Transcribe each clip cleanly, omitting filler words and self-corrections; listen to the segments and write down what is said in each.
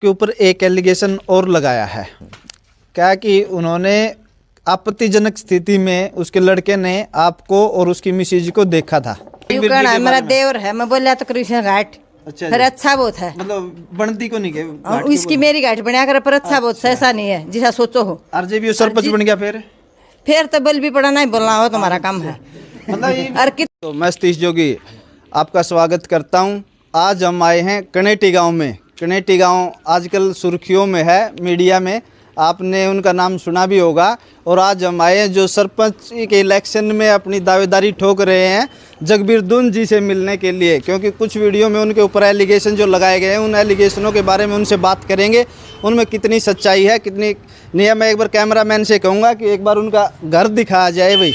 के ऊपर एक एलिगेशन और लगाया है, क्या कि उन्होंने आपत्तिजनक स्थिति में उसके लड़के ने आपको और उसकी मिसेज को देखा था। मेरा देवर है, मैं बोलिया तो कृष्ण घाट। अच्छा फिर अच्छा बहुत है, मतलब बनती को नहीं के इसकी मेरी घाट बनया कर, पर अच्छा बहुत है, ऐसा नहीं है जिसा सोचो हो। आरजे भी सरपंच बन गया फिर तो बोल भी पड़ा, नहीं बोलना हो तुम्हारा काम है। मतलब तो मैं सतीश जोगी आपका स्वागत करता हूं। आज हम आए हैं कनेटी गांव में। कनेटी गांव आजकल सुर्खियों में है, मीडिया में आपने उनका नाम सुना भी होगा। और आज हम आए हैं जो सरपंच के इलेक्शन में अपनी दावेदारी ठोक रहे हैं जगबीर दून जी से मिलने के लिए, क्योंकि कुछ वीडियो में उनके ऊपर एलिगेशन जो लगाए गए हैं उन एलिगेशनों के बारे में उनसे बात करेंगे, उनमें कितनी सच्चाई है कितनी नहीं है। मैं एक बार कैमरामैन से कहूँगा कि एक बार उनका घर दिखाया जाए भाई,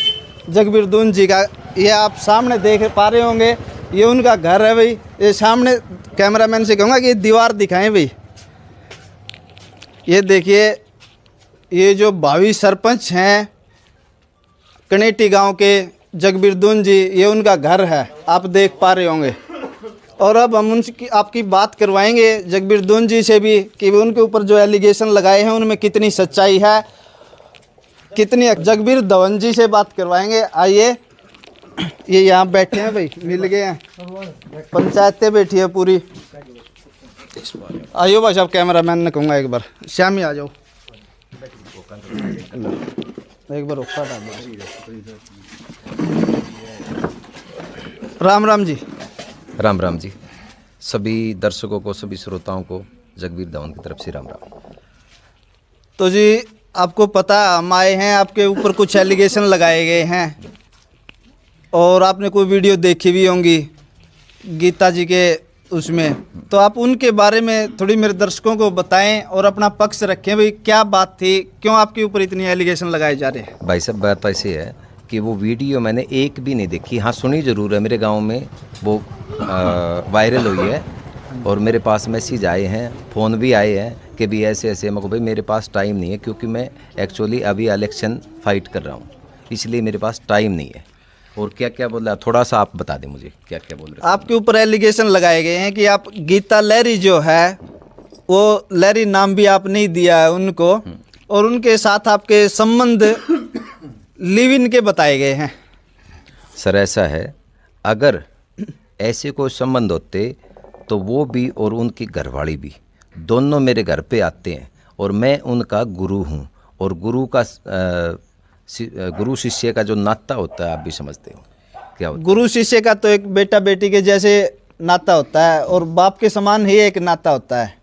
जगबीर दून जी का। ये आप सामने देख पा रहे होंगे, ये उनका घर है भाई। ये सामने कैमरामैन से कहूँगा कि ये दीवार दिखाएं भाई। ये देखिए, ये जो भावी सरपंच हैं कनेटी गांव के जगबीर दून जी, ये उनका घर है, आप देख पा रहे होंगे। और अब हम उनकी आपकी बात करवाएंगे जगबीर दून जी से भी कि उनके ऊपर जो एलिगेशन लगाए हैं उनमें कितनी सच्चाई है कितनी। जगबीर धवन जी से बात करवाएंगे। आइए, ये यहाँ बैठे हैं भाई, मिल गए हैं, पंचायतें बैठी है पूरी। आइयो भाई साहब, कैमरामैन ने कहूँगा एक बार श्याम ही आ जाओ, एक बार उठा राम राम जी। राम राम जी। सभी दर्शकों को, सभी श्रोताओं को जगबीर धवन की तरफ से राम राम। तो जी आपको पता, हम आए हैं, आपके ऊपर कुछ एलिगेशन लगाए गए हैं और आपने कोई वीडियो देखी भी होंगी गीता जी के उसमें, तो आप उनके बारे में थोड़ी मेरे दर्शकों को बताएं और अपना पक्ष रखें भाई, क्या बात थी, क्यों आपके ऊपर इतनी एलिगेशन लगाए जा रहे हैं। भाई साहब, बात ऐसी है कि वो वीडियो मैंने एक भी नहीं देखी, हाँ सुनी ज़रूर है। मेरे गांव में वो वायरल हुई है और मेरे पास मैसेज आए हैं, फ़ोन भी आए हैं कि भी ऐसे ऐसे। मैं को भाई मेरे पास टाइम नहीं है, क्योंकि मैं एक्चुअली अभी इलेक्शन फाइट कर रहा हूँ, इसलिए मेरे पास टाइम नहीं है। और क्या क्या बोल रहा, थोड़ा सा आप बता दें मुझे क्या क्या बोल रहे हैं। आपके ऊपर एलिगेशन लगाए गए हैं कि आप गीता लहरी जो है, वो लहरी नाम भी आप नहीं दिया है उनको, और उनके साथ आपके संबंध लिव इन के बताए गए हैं। सर ऐसा है, अगर ऐसे कोई संबंध होते तो वो भी और उनकी घरवाली भी दोनों मेरे घर पे आते हैं, और मैं उनका गुरु हूँ। और गुरु का गुरु शिष्य का जो नाता होता है आप भी समझते हो क्या होता है। गुरु शिष्य का तो एक बेटा बेटी के जैसे नाता होता है और बाप के समान ही एक नाता होता है।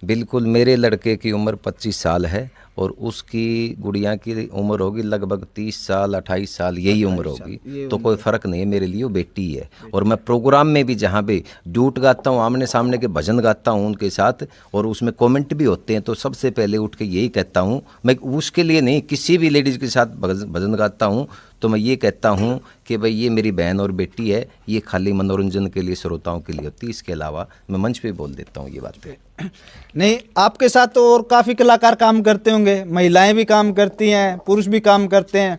बिल्कुल। मेरे लड़के की उम्र 25 साल है और उसकी गुड़िया की उम्र होगी लगभग 30 साल 28 साल, यही उम्र होगी। तो कोई फ़र्क नहीं है, मेरे लिए वो बेटी है। और मैं प्रोग्राम में भी जहाँ पे ड्यूट गाता हूँ, आमने सामने के भजन गाता हूँ उनके साथ, और उसमें कमेंट भी होते हैं, तो सबसे पहले उठ के यही कहता हूँ, मैं उसके लिए नहीं, किसी भी लेडीज़ के साथ भजन गाता हूँ तो मैं ये कहता हूँ कि भाई ये मेरी बहन और बेटी है, ये खाली मनोरंजन के लिए, श्रोताओं के लिए होती है। इसके अलावा मैं मंच पे बोल देता हूँ ये बातें। नहीं, आपके साथ तो और काफ़ी कलाकार काम करते होंगे, महिलाएं भी काम करती हैं, पुरुष भी काम करते हैं,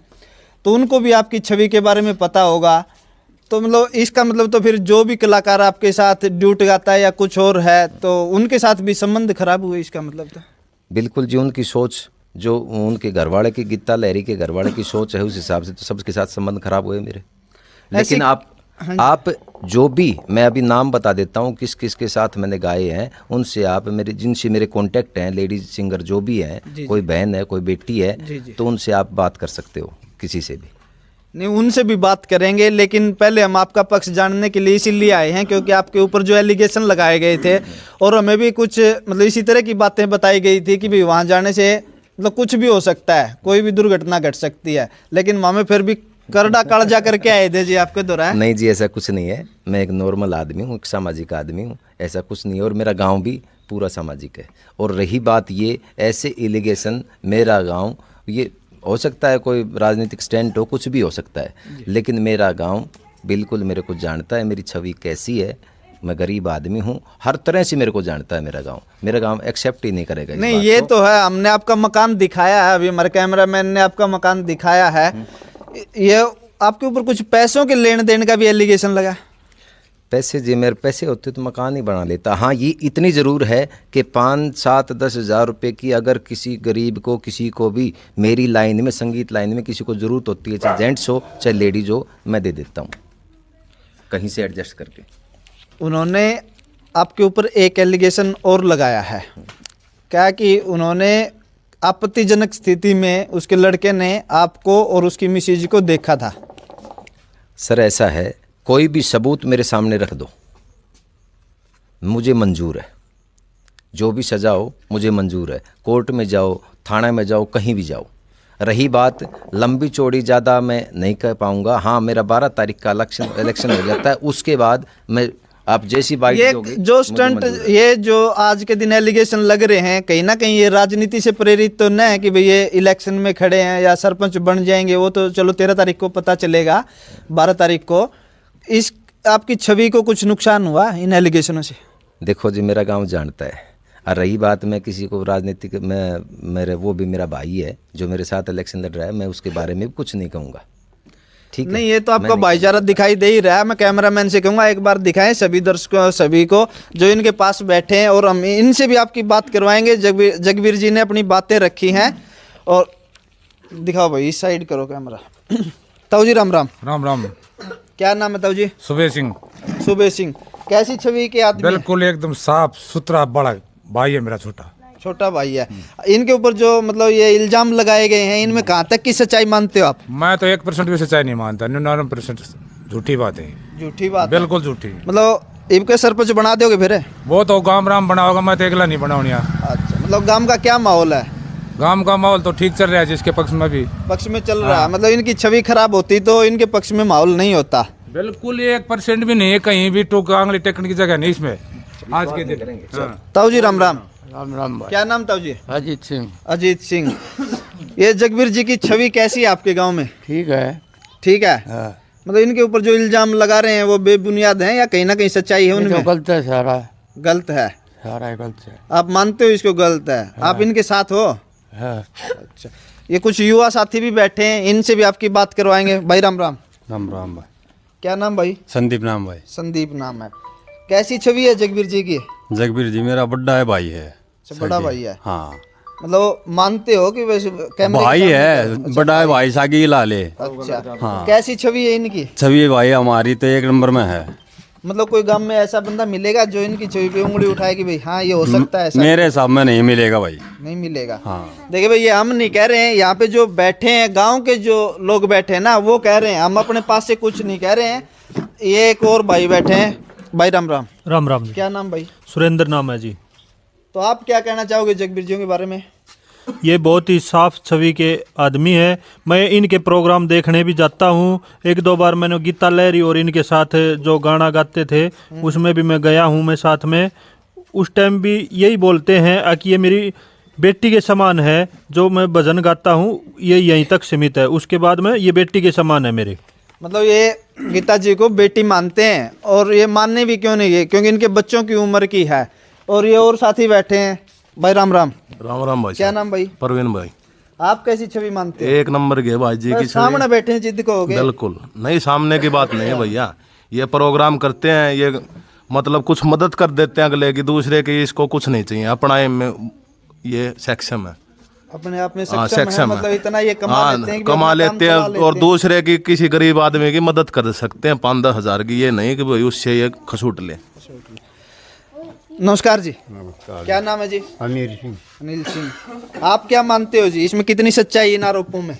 तो उनको भी आपकी छवि के बारे में पता होगा। तो मतलब इसका मतलब तो फिर जो भी कलाकार आपके साथ ड्यूट गाता है या कुछ और है, तो उनके साथ भी संबंध खराब हुए, इसका मतलब तो। बिल्कुल जी, उनकी सोच, जो उनके घरवाले की, गीता लहरी के घरवाले की सोच है, उस हिसाब से तो सबके साथ संबंध खराब हुए मेरे। लेकिन आप जो भी, मैं अभी नाम बता देता हूँ किस किस के साथ मैंने गाए हैं, उनसे आप मेरे, जिनसे मेरे कांटेक्ट हैं, लेडीज सिंगर जो भी हैं, कोई बहन है कोई बेटी है, तो उनसे आप बात कर सकते हो किसी से भी। नहीं, उनसे भी बात करेंगे, लेकिन पहले हम आपका पक्ष जानने के लिए इसीलिए आए हैं क्योंकि आपके ऊपर जो एलिगेशन लगाए गए थे और हमें भी कुछ मतलब इसी तरह की बातें बताई गई थी कि भाई वहाँ जाने से मतलब कुछ भी हो सकता है, कोई भी दुर्घटना घट सकती है, लेकिन हमें फिर भी करड़ा कालजा करके आए थे जी आपके दौरान। नहीं जी, ऐसा कुछ नहीं है, मैं एक नॉर्मल आदमी हूँ, एक सामाजिक आदमी हूँ, ऐसा कुछ नहीं है। और मेरा गांव भी पूरा सामाजिक है। और रही बात ये, ऐसे एलिगेशन, मेरा गांव, ये हो सकता है कोई राजनीतिक स्टैंड हो, कुछ भी हो सकता है, लेकिन मेरा गांव बिल्कुल मेरे को जानता है, मेरी छवि कैसी है, मैं गरीब आदमी हूँ, हर तरह से मेरे को जानता है मेरा गांव एक्सेप्ट ही नहीं करेगा। नहीं, ये तो है, हमने आपका मकान दिखाया है, अभी हमारे कैमरामैन ने आपका मकान दिखाया है। ये आपके ऊपर कुछ पैसों के लेन देन का भी एलिगेशन लगा। पैसे जी मेरे पैसे होते तो मकान ही बना लेता। हाँ, ये इतनी ज़रूर है कि 5, 7, 10 हज़ार रुपये की अगर किसी गरीब को, किसी को भी मेरी लाइन में, संगीत लाइन में किसी को ज़रूरत होती है, चाहे जेंट्स हो चाहे लेडीज हो, मैं दे देता हूँ कहीं से एडजस्ट करके। उन्होंने आपके ऊपर एक एलिगेशन और लगाया है, क्या कि उन्होंने आपत्तिजनक स्थिति में उसके लड़के ने आपको और उसकी मिसेज को देखा था। सर ऐसा है, कोई भी सबूत मेरे सामने रख दो, मुझे मंजूर है। जो भी सज़ा हो मुझे मंजूर है। कोर्ट में जाओ, थाने में जाओ, कहीं भी जाओ। रही बात लंबी चौड़ी, ज़्यादा मैं नहीं कह पाऊँगा। हाँ, मेरा 12 तारीख का इलेक्शन हो जाता है, उसके बाद मैं, आप जैसी बाइट ये दोगे, जो स्टंट, ये जो आज के दिन एलिगेशन लग रहे हैं, कहीं ना कहीं ये राजनीति से प्रेरित तो न है कि भाई ये इलेक्शन में खड़े हैं या सरपंच बन जाएंगे, वो तो चलो 13 तारीख को पता चलेगा, 12 तारीख को। इस आपकी छवि को कुछ नुकसान हुआ इन एलिगेशनों से? देखो जी, मेरा गांव जानता है। और रही बात, मैं किसी को राजनीतिक, मेरे वो भी मेरा भाई है जो मेरे साथ इलेक्शन लड़ रहा है, मैं उसके बारे में कुछ नहीं कहूँगा। ठीक नहीं, ये तो आपका भाईचारा दिखाई दे ही रहा है। मैं कैमरामैन से कहूँगा एक बार दिखाएं सभी दर्शकों, सभी को जो इनके पास बैठे हैं, और हम इनसे भी आपकी बात करवाएंगे। जगवीर जी ने अपनी बातें रखी हैं, और दिखाओ भाई, इस साइड करो कैमरा। ताऊ जी राम राम। राम राम। क्या नाम है ताऊ जी? सुबह सिंह। सुबह सिंह। कैसी छवि के आदमी? बिल्कुल एकदम साफ सुथरा, बड़ा भाई है मेरा, छोटा भाई है। इनके ऊपर जो मतलब ये इल्जाम लगाए गए हैं, इनमें कहाँ तक की सच्चाई मानते हो आप? मैं तो 1% भी सच्चाई नहीं मानता, 99% झूठी बात है। झूठी बात? बिल्कुल झूठी। मतलब इनके सरपंच बना दोगे फिर? वो तो गांव राम बना होगा, मैं तो अकेला नहीं बनाऊँ यहाँ। अच्छा, मतलब गांव का क्या माहौल है? गांव का माहौल तो ठीक चल रहा है, जिसके पक्ष में भी पक्ष में चल रहा है। मतलब इनकी छवि खराब होती तो इनके पक्ष में माहौल नहीं होता? बिल्कुल 1% भी नहीं है, कहीं भी टूक आंगली टेकने की जगह नहीं इसमें आज के दिन। ताऊ जी राम राम। राम राम भाई। क्या नाम ताऊ जी? अजीत सिंह। अजीत सिंह। ये जगवीर जी की छवि कैसी है आपके गांव में? ठीक है। ठीक है। हाँ। मतलब इनके ऊपर जो इल्जाम लगा रहे हैं वो बेबुनियाद हैं या कहीं ना कहीं सच्चाई है उनमें? गलत है सारा। गलत है सारा गलत है। आप मानते हो इसको गलत है? आप इनके साथ हो? हाँ। अच्छा, ये कुछ युवा साथी भी बैठे हैं, इनसे भी आपकी बात करवाएंगे। भाई राम राम। राम राम भाई। क्या नाम भाई? संदीप नाम भाई। संदीप नाम है। कैसी छवि है जगवीर जी की? जगवीर जी मेरा बड़ा है भाई है। बड़ा भाई है? हाँ, मतलब मानते हो कि वैसे कैमरे भाई के सामने है? तो- बड़ा है भाई, सागी ला ले। अच्छा, हाँ। कैसी छवि है इनकी? छवि भाई हमारी तो 1 नंबर में है। मतलब कोई गांव में ऐसा बंदा मिलेगा जो इनकी छवि पे उंगली उठाए कि भाई हाँ ये हो सकता है? ऐसा मेरे हिसाब में नहीं मिलेगा भाई। नहीं मिलेगा। हाँ। देखिए भाई, ये हम नहीं कह रहे हैं, यहाँ पे जो बैठे हैं गांव के जो लोग बैठे हैं ना, वो कह रहे हैं, हम अपने पास से कुछ नहीं कह रहे हैं। ये एक और भाई बैठे हैं। भाई राम राम। राम राम जी। क्या नाम भाई? सुरेंद्र नाम है जी। तो आप क्या कहना चाहोगे जगवीर जी के बारे में? ये बहुत ही साफ छवि के आदमी है। मैं इनके प्रोग्राम देखने भी जाता हूँ। 1-2 बार मैंने गीता लहरी और इनके साथ जो गाना गाते थे उसमें भी मैं गया हूँ, मैं साथ में। उस टाइम भी यही बोलते हैं कि ये मेरी बेटी के समान है। जो मैं भजन गाता हूँ ये यहीं तक सीमित है, उसके बाद में ये बेटी के समान है मेरे। मतलब ये गीता जी को बेटी मानते हैं, और ये मानने भी क्यों नहीं है, क्योंकि इनके बच्चों की उम्र की है। और ये और साथी बैठे हैं। भाई राम राम। राम राम भाई। क्या नाम भाई? परवीन भाई। आप कैसी छवि मानते हो? 1 नंबर के भाई जी की सामने बैठे हैं, जिद कहोगे? बिल्कुल नहीं, सामने की बात नहीं है भैया। ये प्रोग्राम करते हैं, ये मतलब कुछ मदद कर देते हैं अगले की, दूसरे की इसको कुछ नहीं चाहिए। अपना में ये सक्षम है, अपने आप में हाँ, सक्षम है। सक्षम है। मतलब इतना ये कमा लेते हैं कि कमा अपना काम लेते हैं, चला लेते और हैं। दूसरे की, किसी गरीब आदमी की मदद कर सकते हैं 5-10 हज़ार की। ये नहीं कि भाई उससे ये खसूट ले। नमस्कार जी। क्या नाम है जी? अमीर सिंह। अनिल सिंह। आप क्या मानते हो जी, इसमें कितनी सच्चाई है इन आरोपों में?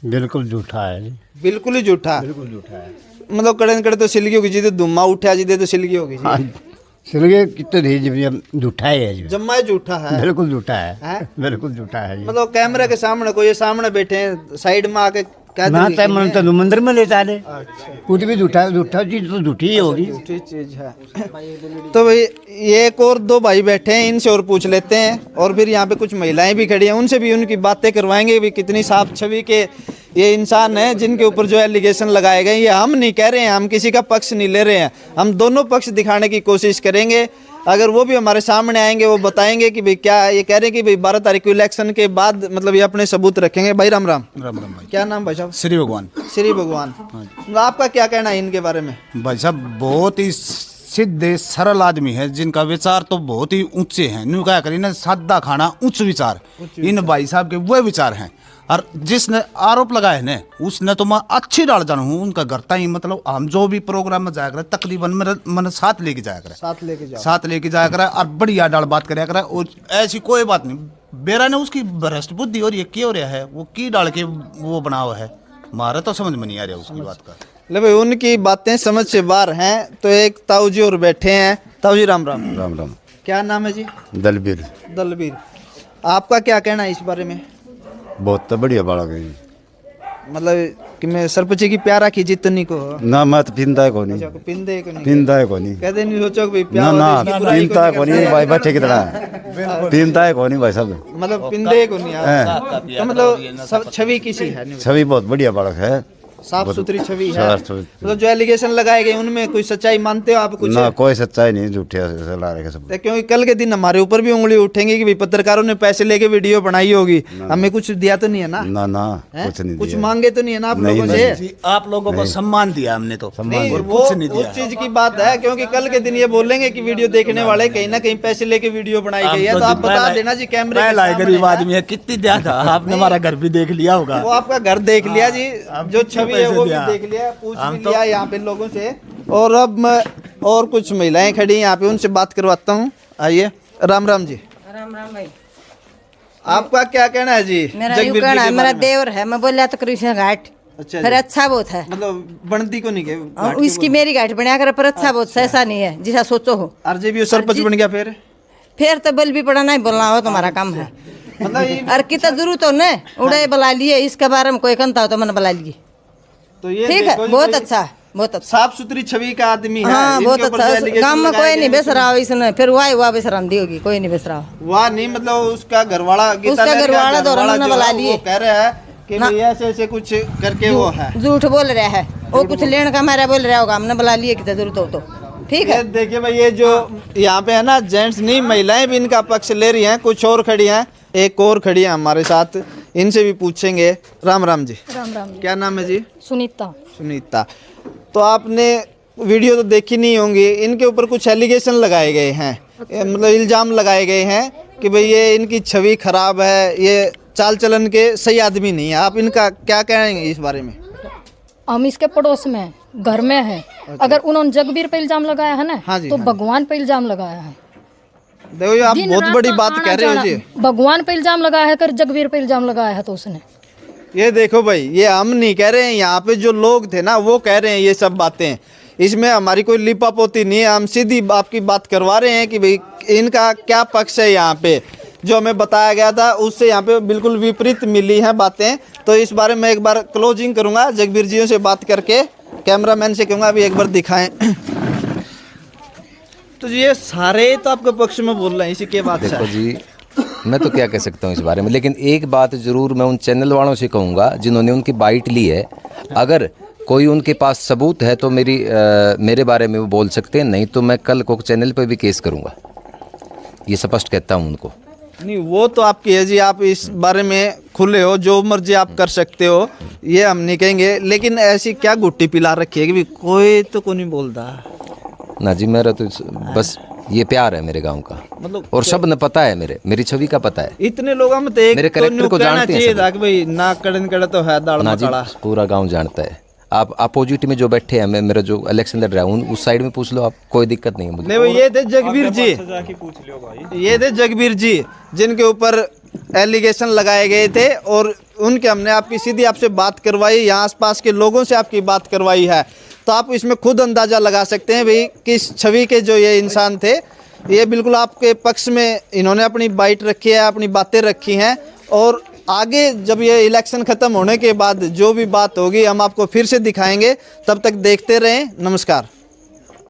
बिल्कुल झूठा है जी। बिल्कुल ही झूठा। बिल्कुल झूठा है। मतलब कड़े कड़े तो सिलगी होगी जी, तो धुम्मा उठा जी दे तो सिलगी होगी जी। सिलगे कितने नहीं, झूठा है जी। जम्मा झूठा है। बिल्कुल झूठा है। हैं? बिल्कुल झूठा है जी। मतलब कैमरे के सामने कोई सामने बैठे हैं, साइड में आके क्या ना तय मन तो मंदिर में लेता है। अच्छा, कुछ भी झूठा झूठा चीज तो झूठी ही होगी। झूठी चीज है। तो भाई ये एक और 2 भाई बैठे हैं, इनसे और पूछ लेते हैं। और फिर यहाँ पे कुछ महिलाएं भी खड़ी हैं, उनसे भी उनकी बातें करवाएंगे भी कितनी साफ छवि के ये इंसान हैं जिनके ऊपर जो एलिगेशन लगाए गए। ये हम नहीं कह रहे हैं, हम किसी का पक्ष नहीं ले रहे हैं, हम दोनों पक्ष दिखाने की कोशिश करेंगे। अगर वो भी हमारे सामने आएंगे, वो बताएंगे कि भाई क्या ये कह रहे हैं कि भाई 12 तारीख को इलेक्शन के बाद मतलब ये अपने सबूत रखेंगे। भाई राम राम। राम राम भाई। क्या नाम भाई साहब? श्री भगवान। श्री भगवान। आपका क्या कहना है इनके बारे में? भाई साहब बहुत ही सीधे सरल आदमी है, जिनका विचार तो बहुत ही ऊंचे हैं। न्यू क्या करी ना, सादा खाना उच्च विचार। इन भाई साहब के वो विचार हैं। और जिसने आरोप लगाए ने उसने तो मैं अच्छी डाल जानू हूँ उनका घर ताई, मतलब हम जो भी प्रोग्राम में जाया करे तकरीबन मैंने साथ लेके जाया करे, साथ लेके जाया करे और बढ़िया डाल बात कराया करे। और ऐसी कोई बात नहीं, बेरा ने उसकी भ्रष्ट बुद्धि और ये क्यों रहा है, वो की डाल के वो बना हुआ है, हमारा तो समझ में नहीं आ रहा उसकी बात का। ले भाई उनकी बातें समझ से बाहर हैं। तो एक ताऊ जी और बैठे हैं। ताऊ जी राम राम। राम राम। क्या नाम है जी? दलबीर। दलबीर। आपका क्या कहना है इस बारे में? बहुत बढ़िया बालक है। मतलब कि मैं सरपंच की प्यारा की जितनी को ना मत पिंदा है कोनी, पिंदे को नहीं पिंदा है कोनी, कहते नहीं सोचो भाई ना प्यार ना और इसकी बुराई पिंदा है को कोनी नहीं भाई बैठे की तरह पिंदा है कोनी भाई साहब, मतलब पिंदे को नहीं तो मतलब सब छवि किसी है, छवि बहुत बढ़िया बालक है, साफ सुथरी छवि है। साफ सुथरी। मतलब जो एलिगेशन लगाए गए उनमें कोई सच्चाई मानते हो आप? कुछ ना कोई सच्चाई नहीं, झूठे ला रहे सब। क्योंकि कल के दिन हमारे ऊपर भी उंगली उठेंगे कि भाई पत्रकारों ने पैसे लेके वीडियो बनाई होगी, हमें कुछ दिया तो नहीं है ना? ना ना कुछ नहीं, कुछ मांगे तो नहीं है ना आप लोगों से? आप लोगों को सम्मान दिया हमने तो, नहीं वो उस चीज की बात है, क्योंकि कल के दिन ये बोलेंगे कि वीडियो देखने वाले कहीं ना कहीं पैसे लेके वीडियो बनाई गई है, तो आप बता देना जी कैमरे गरीब आदमी है, कितनी दिया था आपने, हमारा घर भी देख लिया होगा। वो आपका घर देख लिया जी, जो छवि है वो भी देख लिया, पूछ भी लिया यहाँ पे लोगों से। और अब मैं और कुछ महिलाएं खड़ी हैं यहाँ पे, उनसे बात करवाता हूँ। आइए। राम राम जी। राम राम भाई। आपका क्या कहना है जी? मेरा यूं कहना है, मेरा देवर है, मैं बोलिया तो कृष्ण घाट अच्छा फिर अच्छा बहुत है, मतलब बनती को नहीं गए और इसकी मेरी घाट बनया कर, पर अच्छा बहुत ऐसा नहीं है जिसा सोचो हो। आरजेबी सरपंच बन गया फिर तो बोल भी पड़ा नहीं बोलना हो, तुम्हारा काम है। मतलब और की तो जरूरत हो न उड़े बुला लिए, इसके बारे में कोई कहता हो तो मैंने बुला लिए, तो ये ठीक है, बहुत अच्छा है, बहुत अच्छा, साफ सुथरी छवि का आदमी है। हाँ बहुत अच्छा। गाँव में कोई नहीं बेच रहा हो इसने, फिर वाह बेच रही होगी, कोई नहीं बेच रहा हो। वाह नहीं, मतलब उसका घरवाला बुला लिए, कह रहा है कि भाई ऐसे ऐसे कुछ करके वो है, झूठ बोल रहा है वो, कुछ लेने का मेरा बोल रहा होगा, हमने बुला लिए कि जरूरत हो तो ठीक है। देखिए भाई ये जो यहाँ पे है ना, जेंट्स नहीं महिलाएं भी इनका पक्ष ले रही हैं, कुछ और खड़ी हैं, एक और खड़ी है हमारे साथ, इनसे भी पूछेंगे। राम राम जी। राम राम। क्या नाम है जी? सुनीता। सुनीता। तो आपने वीडियो तो देखी नहीं होंगी, इनके ऊपर कुछ एलिगेशन लगाए गए हैं, मतलब इल्जाम लगाए गए हैं कि भाई ये इनकी छवि खराब है, ये चाल चलन के सही आदमी नहीं है। आप इनका क्या कहेंगे इस बारे में? हम इसके पड़ोस में घर में है। अच्छा। अगर उन्होंने जगबीर पे इल्जाम लगाया है ना, हाँ जी, तो हाँ, भगवान पे इल्जाम लगाया है। देखो ये आप बहुत बड़ी बात कह रहे हो जी। भगवान पे इल्जाम लगाया है, कर जगबीर पे इल्जाम लगाया है तो उसने। ये देखो भाई, ये हम नहीं कह रहे हैं, यहाँ पे जो लोग थे ना वो कह रहे हैं ये सब बातें, इसमें हमारी कोई लिपापोती नहीं है, हम सीधी आपकी बात करवा रहे हैं कि भाई इनका क्या पक्ष है। यहाँ पे जो हमें बताया गया था उससे यहाँ पे बिल्कुल विपरीत मिली हैं बातें। तो इस बारे में एक बार क्लोजिंग करूँगा, जगबीर जी से बात करके कैमरामैन से कहूँगा अभी एक बार दिखाएं। तो ये सारे तो आपके पक्ष में बोल रहे हैं, इसी के बात देखो जी, मैं तो क्या कह सकता हूँ इस बारे में, लेकिन एक बात जरूर मैं उन चैनल वालों से कहूँगा जिन्होंने उनकी बाइट ली है, अगर कोई उनके पास सबूत है तो मेरे बारे में वो बोल सकते हैं, नहीं तो मैं कल को चैनल पर भी केस करूँगा, ये स्पष्ट कहता हूँ उनको। नहीं वो तो आपकी है जी, आप इस बारे में खुले हो, जो मर्जी आप कर सकते हो, ये हम नहीं कहेंगे, लेकिन ऐसी क्या गुट्टी पिला रखी है कि कोई तो को नहीं बोलता ना जी। मेरा तो बस ये प्यार है मेरे गांव का, मतलब और सब ने पता है, मेरी छवि का पता है, इतने लोगों में तो एक मेरे कैरेक्टर को जानते हैं कि भाई ना कड़न कड़ा तो है दाल मसाला, पूरा गांव जानता है। आप अपोजिट में जो बैठे हैं, मेरा जो इलेक्शन लड़ रहा हूँ उस साइड में पूछ लो आप, कोई दिक्कत नहीं है मुझे। नहीं ये थे जगबीर जी, ये थे जगबीर जी जिनके ऊपर एलिगेशन लगाए गए थे, और उनके हमने आपकी सीधी आपसे बात करवाई, यहाँ आसपास के लोगों से आपकी बात करवाई है, तो आप इसमें खुद अंदाज़ा लगा सकते हैं भाई किस छवि के जो ये इंसान थे। ये बिल्कुल आपके पक्ष में इन्होंने अपनी बाइट रखी है, अपनी बातें रखी हैं, और आगे जब ये इलेक्शन ख़त्म होने के बाद जो भी बात होगी हम आपको फिर से दिखाएंगे। तब तक देखते रहें। नमस्कार।